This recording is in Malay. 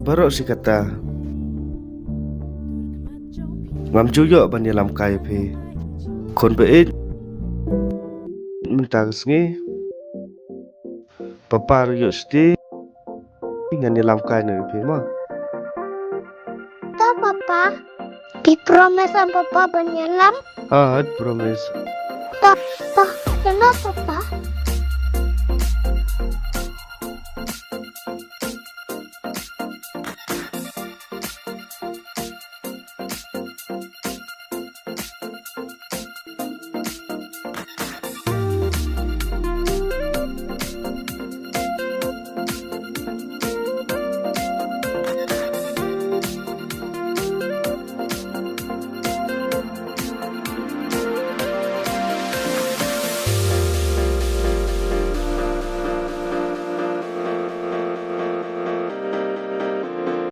Barok si kata ngam juyok ban lam kai phe kon pe it minta sngi papa yo sti ngan lam kai ne phe ma Ta papa. Pi promise ang papa banyalam. ah promise Ta. Kenapa papa?